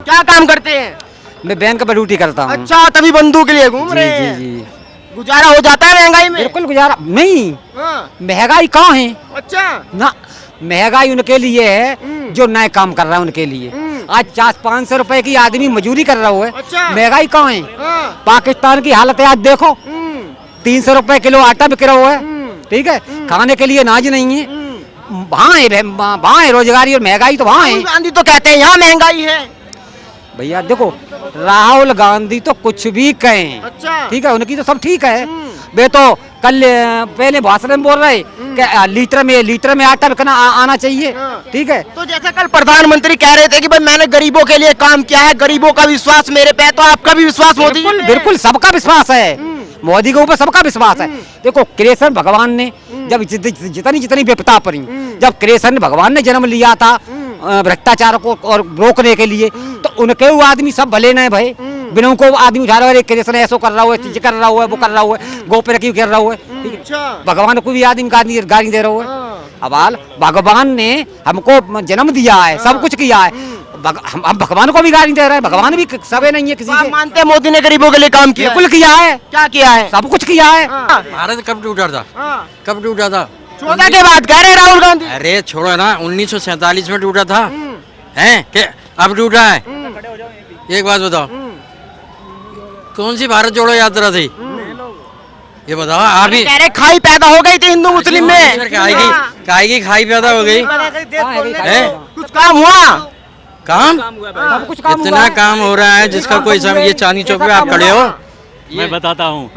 क्या काम करते हैं? मैं बैंक पर ड्यूटी करता हूँ। अच्छा, तभी बंदूक के लिए घूम रहे जी हैं। जी। गुजारा हो जाता है महंगाई में? बिल्कुल गुजारा नहीं, हाँ। महंगाई कहाँ है अच्छा। ना, महंगाई उनके लिए है हम्म। जो नए काम कर रहा है उनके लिए। हम्म। आज 400-500 रुपए की आदमी मजदूरी कर रहा है, अच्छा। महंगाई कहाँ है? हाँ। पाकिस्तान की हालत है आज देखो, 300 रुपए किलो आटा बिक रहा हुआ है, ठीक है, खाने के लिए अनाज नहीं है। वहाँ है रोजगारी और महंगाई तो वहाँ है। राहुल गांधी तो कहते हैं यहाँ महंगाई है। भैया देखो, राहुल गांधी तो कुछ भी कहें, अच्छा। ठीक है, उनकी तो सब ठीक है। वे तो कल पहले भाषण में बोल रहे कि लीटर में आटा बिकना आना चाहिए, हाँ। ठीक है। तो जैसे कल प्रधानमंत्री कह रहे थे कि भाई मैंने गरीबों के लिए काम किया है, गरीबों का विश्वास मेरे पे है, तो आपका भी विश्वास मोदी जी बिल्कुल पे है? बिल्कुल, सबका विश्वास है मोदी के ऊपर, सबका विश्वास है। देखो कृष्ण भगवान ने जब जितनी जितनी विपदा पड़ी, जब कृष्ण भगवान ने जन्म लिया था भ्रष्टाचार को और रोकने के लिए, तो उनके वो आदमी सब भले न भाई, बिना को आदमी उठा रहा है, कृष्ण ऐसा कर रहा है, चीज कर रहा है, वो कर रहा है, गोपर की कर रहा है, ठीक है? अच्छा। भगवान को भी आदमी गाली दे रहा है। अब भगवान ने हमको जन्म दिया है, सब कुछ किया है, हम भगवान को भी गाली दे रहे हैं। भगवान भी सबे नहीं है किसी आप के। मानते हैं मोदी ने गरीबों के लिए काम किया? बिल्कुल किया है, क्या किया है? सब कुछ किया है। भारत कब टूटा था? कब टूटा था? 14 के बाद कह रहे हैं राहुल गांधी। अरे छोड़ो ना, 1947 में टूटा था, हैं कि अब टूटा है? एक बात बताओ, कौन सी भारत जोड़ो यात्रा थी? ये बताओ आप ही। कह रहे खाई पैदा हो गई थी हिंदू मुस्लिम में। काहे की खाई पैदा हो गई है? कुछ काम हुआ? काम सब कुछ काम इतना काम हो रहा है जिसका कोई समझ, ये चांदनी चौक पे आप खड़े हो। मैं बताता हूँ,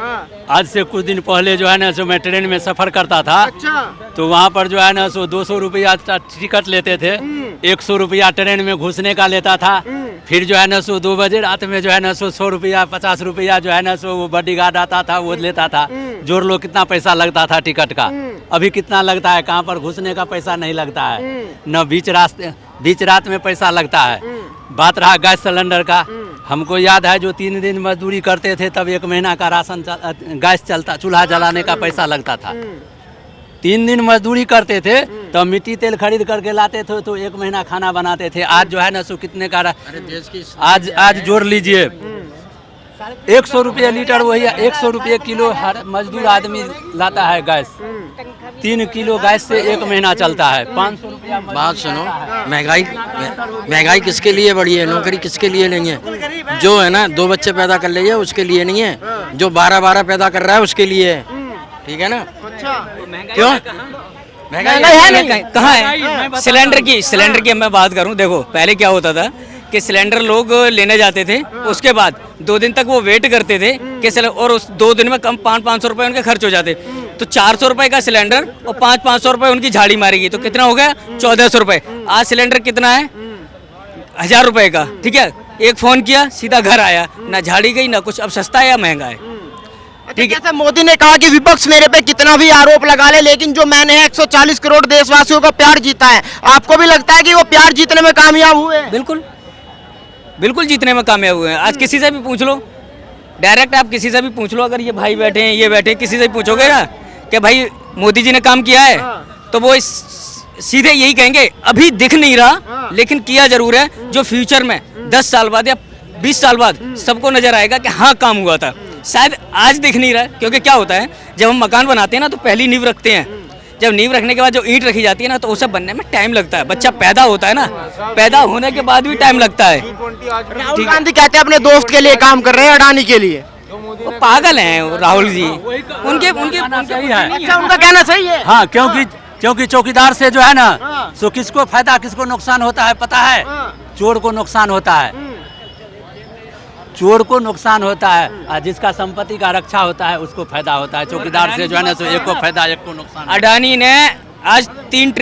आज से कुछ दिन पहले जो है ना सो मैं ट्रेन में सफर करता था, अच्छा। तो वहाँ पर जो है ना सो 200 रुपया टिकट लेते थे, 100 रुपया ट्रेन में घुसने का लेता था। फिर जो है ना सो 2 बजे रात में जो है ना सो 100 रुपया 50 रुपया जो है ना सो वो बॉडीगार्ड आता था, वो लेता था। जोड़ लो कितना पैसा लगता था टिकट का। अभी कितना लगता है? कहाँ पर घुसने का पैसा नहीं लगता है, न बीच रात में पैसा लगता है। बात रहा गैस सिलेंडर का, हमको याद है जो 3 दिन मजदूरी करते थे तब 1 महीना का राशन गैस चलता, चूल्हा जलाने का पैसा लगता था। 3 दिन मजदूरी करते थे तब मिट्टी तेल खरीद करके लाते थे, तो 1 महीना खाना बनाते थे। आज जो है ना सो कितने का आज जोड़ लीजिए, 100 रुपये लीटर, वही 100 रुपये किलो हर मजदूर आदमी लाता है गैस। 3 किलो गैस से 1 महीना चलता है। 500 रुपया। बात सुनो, महंगाई किसके लिए बढ़ी है? नौकरी किसके लिए नहीं है? जो है ना 2 बच्चे पैदा कर लिया उसके लिए नहीं है, जो 12-12 पैदा कर रहा है उसके लिए है, ठीक है ना? क्यों महंगाई है नहीं? कहाँ है? सिलेंडर की मैं बात करूं, देखो पहले क्या होता था कि सिलेंडर लोग लेने जाते थे, उसके बाद 2 दिन तक वो वेट करते थे कि और उस 2 दिन में कम 500 रुपए उनके खर्च हो जाते। तो 400 रुपए का सिलेंडर और 500 रुपए उनकी झाड़ी मारेगी, तो कितना हो गया? 1400 रुपए। आज सिलेंडर कितना है? 1000 रुपए का, ठीक है। एक फोन किया सीधा घर आया, ना झाड़ी गई ना कुछ। अब सस्ता है या महंगा है? ठीक है। जैसे मोदी ने कहा कि विपक्ष मेरे पे कितना भी आरोप लगा ले, लेकिन जो मैंने 140 करोड़ देशवासियों का प्यार जीता है, आपको भी लगता है कि वो प्यार जीतने में कामयाब हुए? बिल्कुल जीतने में कामयाब हुए हैं। आज किसी से भी पूछ लो, डायरेक्ट आप किसी से भी पूछ लो, अगर ये भाई बैठे हैं, ये बैठे, किसी से भी पूछोगे ना कि भाई मोदी जी ने काम किया है, तो वो सीधे यही कहेंगे अभी दिख नहीं रहा, लेकिन किया जरूर है, जो फ्यूचर में 10 साल बाद या 20 साल बाद सबको नजर आएगा कि हाँ काम हुआ था। शायद आज दिख नहीं रहा, क्योंकि क्या होता है जब हम मकान बनाते हैं ना तो पहली नींव रखते हैं। जब नींव रखने के बाद जो ईंट रखी जाती है ना, तो उसे बनने में टाइम लगता है। बच्चा पैदा होता है ना, पैदा होने के बाद भी टाइम लगता है। राहुल गांधी कहते हैं अपने दोस्त के लिए काम कर रहे हैं, अडानी के लिए। वो पागल हैं वो राहुल जी, उनके सही है। अच्छा, उनका कहना सही है। हाँ, क्योंकि चौकीदार से जो है ना सो किसको फायदा किसको नुकसान होता है पता है? चोर को नुकसान होता है, चोर को नुकसान होता है, और जिसका संपत्ति का रक्षा होता है उसको फायदा होता है। चौकीदार से जो है ना सो एक को फायदा एक को नुकसान। अडानी ने आज 3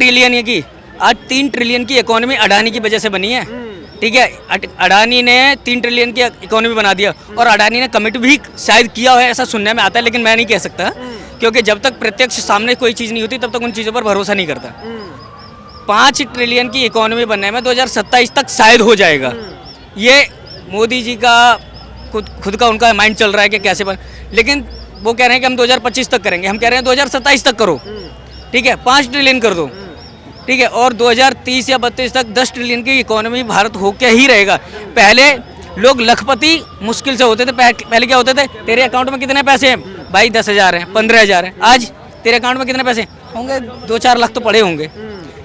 ट्रिलियन की इकोनॉमी अडानी की वजह से बनी है, ठीक है। अडानी ने 3 ट्रिलियन की इकोनॉमी बना दिया, और अडानी ने कमिट भी शायद किया है, ऐसा सुनने में आता है, लेकिन मैं नहीं कह सकता, क्योंकि जब तक प्रत्यक्ष सामने कोई चीज़ नहीं होती तब तक उन चीज़ों पर भरोसा नहीं करता। 5 ट्रिलियन की इकोनॉमी बनने में 2027 तक शायद हो जाएगा। ये मोदी जी का खुद का उनका माइंड चल रहा है कि कैसे बन, लेकिन वो कह रहे हैं कि हम 2025 तक करेंगे, हम कह रहे हैं 2027 तक करो, ठीक है। 5 ट्रिलियन कर दो, ठीक है, और 2030 या 32 तक 10 ट्रिलियन की इकोनॉमी भारत होके ही रहेगा। पहले लोग लखपति मुश्किल से होते थे। पहले क्या होते थे, तेरे अकाउंट में कितने पैसे हैं भाई, 10,000 हैं, 15,000 हैं। आज तेरे अकाउंट में कितने पैसे होंगे, 2-4 लाख तो पड़े होंगे।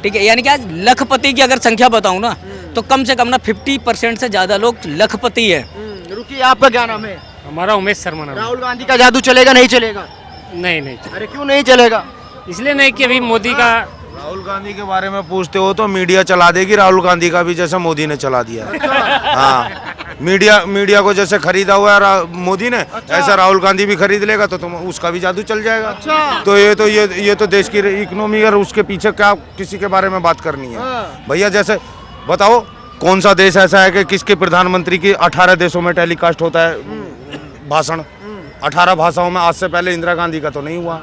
ठीक है, यानी कि आज लखपति की अगर संख्या बताऊं ना, तो कम से कम ना 50% से ज़्यादा लोग लखपति है। रुकिए, आपका क्या नाम है? हमारा उमेश शर्मा नाम है। राहुल गांधी का जादू चलेगा नहीं चलेगा? नहीं अरे क्यों नहीं चलेगा? इसलिए नहीं कि अभी मोदी का राहुल गांधी के बारे में पूछते हो तो मीडिया चला देगी राहुल गांधी का भी, जैसे मोदी ने चला दिया। हाँ, मीडिया को जैसे खरीदा हुआ है मोदी ने, ऐसा राहुल गांधी भी खरीद लेगा तो तुम उसका भी जादू चल जाएगा। तो ये तो देश की इकोनॉमी और उसके पीछे क्या किसी के बारे में बात करनी है भैया। जैसे बताओ कौन सा देश ऐसा है कि किसके प्रधानमंत्री की 18 देशों में टेलीकास्ट होता है भाषण, 18 भाषाओं में। आज से पहले इंदिरा गांधी का तो नहीं हुआ,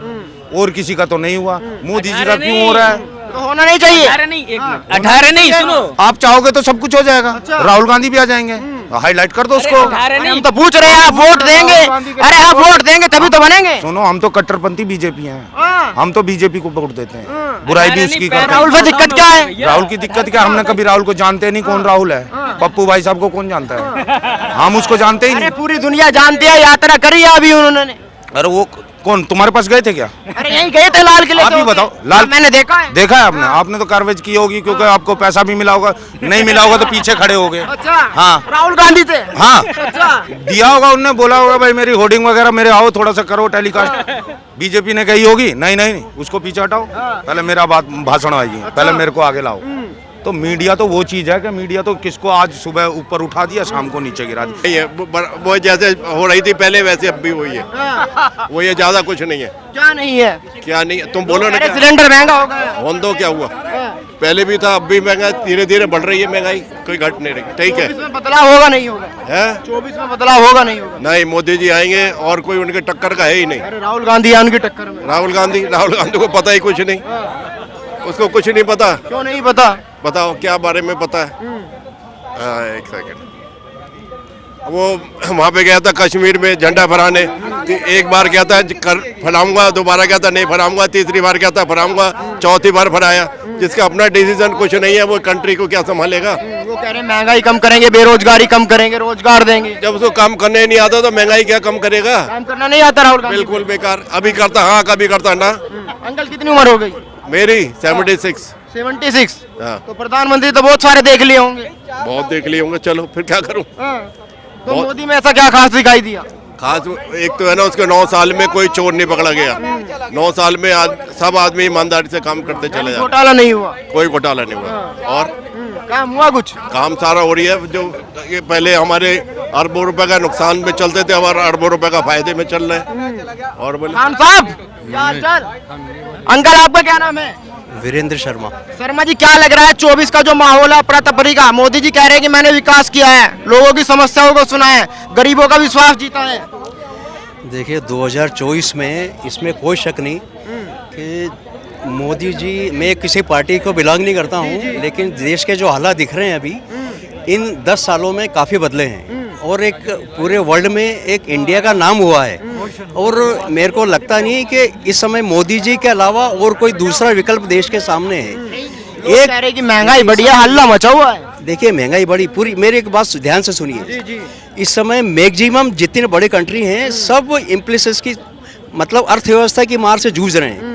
और किसी का तो नहीं हुआ, मोदी जी का क्यों हो रहा है? तो होना नहीं चाहिए। 18 नहीं, 1 मिनट, 18 नहीं, सुनो, आप चाहोगे तो सब कुछ हो जाएगा। राहुल गांधी भी आ जाएंगे, हाईलाइट कर दो उसको। 18 हम नहीं, तो पूछ रहे हैं, आप वोट देंगे? अरे आप वोट देंगे तभी तो बनेंगे। सुनो, हम तो कट्टरपंथी बीजेपी हैं, हम तो बीजेपी को वोट देते हैं, बुराई भी उसकी करते हैं। राहुल से दिक्कत क्या है? राहुल की दिक्कत क्या, हमने कभी राहुल को जानते नहीं, कौन राहुल है? पप्पू भाई साहब को कौन जानता है? हम उसको जानते ही अरे नहीं। पूरी दुनिया जानती है, यात्रा करी है अभी उन्होंने। अरे वो कौन तुम्हारे पास गए थे क्या? अरे यहीं गए थे लाल किले। आप ही बताओ। लाल मैंने देखा है। देखा है आपने तो कार्रवाई की होगी, क्योंकि आपको पैसा भी मिला होगा, नहीं मिला होगा तो पीछे खड़े हो गए। अच्छा, हाँ, राहुल गांधी थे। हाँ, अच्छा, दिया होगा, उनने बोला होगा भाई मेरी होर्डिंग वगैरह मेरे आओ, थोड़ा सा करो टेलीकास्ट। बीजेपी ने कही होगी नहीं उसको पीछे हटाओ, पहले मेरा बात भाषण आएगी, पहले मेरे को आगे लाओ। तो मीडिया तो वो चीज है कि मीडिया तो किसको आज सुबह ऊपर उठा दिया, शाम को नीचे गिरा दिया। नहीं है, वो जैसे हो रही थी पहले वैसे अब भी वही है। वो ये ज्यादा कुछ नहीं है। क्या नहीं है? क्या नहीं है? तुम बोलो ना। अरे क्या सिलेंडर महंगा हो गया। होन दो, क्या हुआ? पहले भी था, अब भी महंगा, धीरे धीरे बढ़ रही है महंगाई, कोई घट नहीं रही। ठीक है, 24 में बदलाव होगा नहीं होगा? है 24 में बदलाव होगा नहीं होगा? नहीं, मोदी जी आएंगे और कोई उनके टक्कर का है ही नहीं। अरे राहुल गांधी है उनकी टक्कर में। राहुल गांधी को पता ही कुछ नहीं, उसको कुछ नहीं पता। क्यों नहीं पता? बताओ क्या बारे में पता है? एक सेकंड, वो वहाँ पे गया था कश्मीर में झंडा फहराने, एक बार क्या था कर फहराऊंगा, दोबारा क्या था नहीं फहराऊंगा, तीसरी बार क्या था फहराऊंगा, चौथी बार फहराया। जिसका अपना डिसीजन कुछ नहीं है, वो कंट्री को क्या संभालेगा? वो कह रहे हैं महंगाई कम करेंगे, बेरोजगारी कम करेंगे, रोजगार देंगे। जब उसको काम करने नहीं आता तो महंगाई क्या कम करेगा? काम करना नहीं आता राहुल गांधी? बिल्कुल बेकार। अभी करता हाँ, कभी करता ना। अंकल कितनी उम्र हो गई? मेरी 76। 76। हाँ, तो प्रधानमंत्री तो बहुत सारे देख लिए होंगे। बहुत देख लिए होंगे, चलो फिर क्या करूं। तो मोदी में ऐसा क्या खास दिखाई दिया? खास एक तो है ना, उसके 9 साल में कोई चोर नहीं पकड़ा गया। 9 साल में सब आदमी ईमानदारी से काम करते चले जाते, घोटाला नहीं हुआ? कोई घोटाला नहीं हुआ। और काम हुआ कुछ? काम सारा हो रही है। जो ये पहले हमारे अरबों रुपए का नुकसान में चलते थे, हमारा अरबों रुपए का फायदे में चल रहे हैं। और बोले खान साहब क्या हालचाल? अंकल आपका क्या नाम है? वीरेंद्र शर्मा। शर्मा जी, क्या लग रहा है 24 का जो माहौल है अफरा-तफरी का? मोदी जी कह रहे हैं कि मैंने विकास किया है, लोगों की समस्याओं को सुना है, गरीबों का विश्वास जीता है। देखिए 2024 में इसमें कोई शक नहीं कि मोदी जी, मैं किसी पार्टी को बिलोंग नहीं करता हूँ, लेकिन देश के जो हालात दिख रहे हैं अभी, इन 10 सालों में काफ़ी बदले हैं और एक पूरे वर्ल्ड में एक इंडिया का नाम हुआ है। और मेरे को लगता नहीं कि इस समय मोदी जी के अलावा और कोई दूसरा विकल्प देश के सामने है। एक कह रहे हैं कि महंगाई बढ़िया, हल्ला मचा हुआ है। देखिए महंगाई बढ़ी पूरी, मेरी एक बात ध्यान से सुनिए। इस समय मैक्सिमम जितने बड़े कंट्री हैं सब इम्प्लिसिस की मतलब अर्थव्यवस्था की मार से जूझ रहे हैं।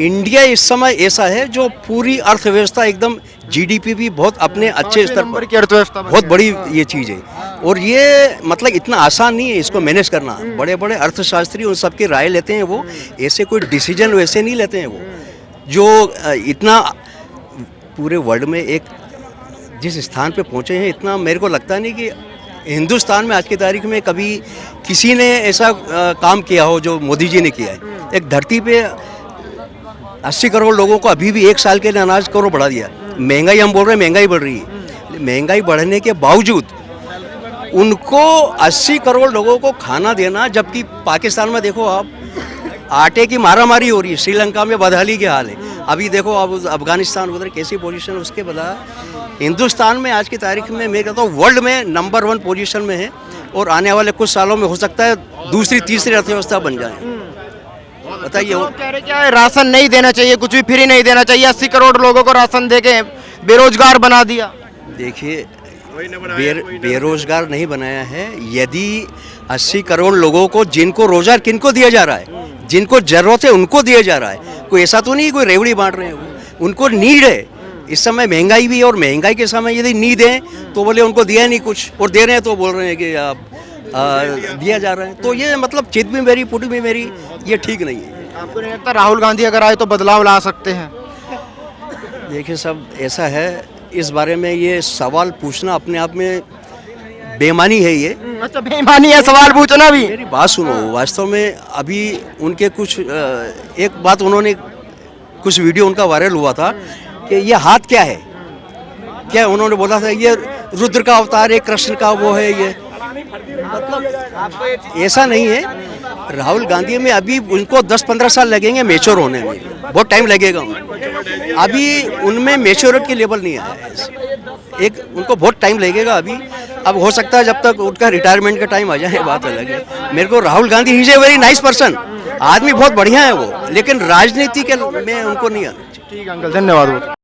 इंडिया इस समय ऐसा है जो पूरी अर्थव्यवस्था एकदम जीडीपी भी बहुत अपने अच्छे स्तर पर की अर्थव्यवस्था बहुत बड़ी ये चीज़ है। और ये मतलब इतना आसान नहीं है इसको मैनेज करना। बड़े बड़े अर्थशास्त्री उन सबकी राय लेते हैं, वो ऐसे कोई डिसीजन वैसे नहीं लेते हैं वो, जो इतना पूरे वर्ल्ड में एक जिस स्थान पे पहुँचे हैं, इतना मेरे को लगता नहीं कि हिंदुस्तान में आज की तारीख में कभी किसी ने ऐसा काम किया हो जो मोदी जी ने किया है। एक धरती पे 80 करोड़ लोगों को अभी भी 1 साल के लिए अनाज करोड़ बढ़ा दिया। महंगाई हम बोल रहे हैं महंगाई बढ़ रही है, महंगाई बढ़ने के बावजूद उनको 80 करोड़ लोगों को खाना देना, जबकि पाकिस्तान में देखो आप आटे की मारामारी हो रही है, श्रीलंका में बदहाली के हाल है, अभी देखो अब अफगानिस्तान उधर कैसी पोजीशन, उसके बदला हिंदुस्तान में आज की तारीख में मैं कहता हूँ वर्ल्ड में नंबर 1 पोजीशन में है और आने वाले कुछ सालों में हो सकता है दूसरी तीसरी अर्थव्यवस्था बन जाए। बताइए लोग कह रहे क्या है, राशन नहीं देना चाहिए, कुछ भी फ्री नहीं देना चाहिए, 80 करोड़ लोगों को राशन देके बेरोजगार बना दिया। देखिए बेरोजगार नहीं बनाया है। यदि 80 करोड़ लोगों को, जिनको रोजगार किनको दिया जा रहा है, जिनको जरूरत है उनको दिया जा रहा है। कोई ऐसा तो नहीं कोई रेवड़ी बांट रहे हैं, उनको नीड है। इस समय महंगाई भी है और महंगाई के समय यदि नीड है तो बोले उनको दिया नहीं कुछ, और दे रहे हैं तो बोल रहे हैं कि आप दिया जा रहा है। तो ये मतलब चित भी मेरी पुट भी मेरी, ये ठीक नहीं है। आपको नहीं लगता राहुल गांधी अगर आए तो बदलाव ला सकते हैं? देखिए सब ऐसा है, इस बारे में ये सवाल पूछना अपने आप में बेईमानी है। ये अच्छा, बेईमानी है सवाल पूछना भी? मेरी बात सुनो, वास्तव में अभी उनके कुछ एक बात उन्होंने, कुछ वीडियो उनका वायरल हुआ था कि ये हाथ क्या है, क्या उन्होंने बोला था ये रुद्र का अवतार है, कृष्ण का वो है। ये मतलब ऐसा नहीं है। राहुल गांधी में अभी उनको 10-15 साल लगेंगे मैच्योर होने में, बहुत टाइम लगेगा उनको। अभी उनमें मैच्योरिटी के लेवल नहीं आया है, एक उनको बहुत टाइम लगेगा अभी। अब हो सकता है जब तक उनका रिटायरमेंट का टाइम आ जाए, बात अलग है। मेरे को Rahul Gandhi he is a very nice person, आदमी बहुत बढ़िया है वो, लेकिन राजनीति के में उनको नहीं आना चाहिए। ठीक है अंकल, धन्यवाद।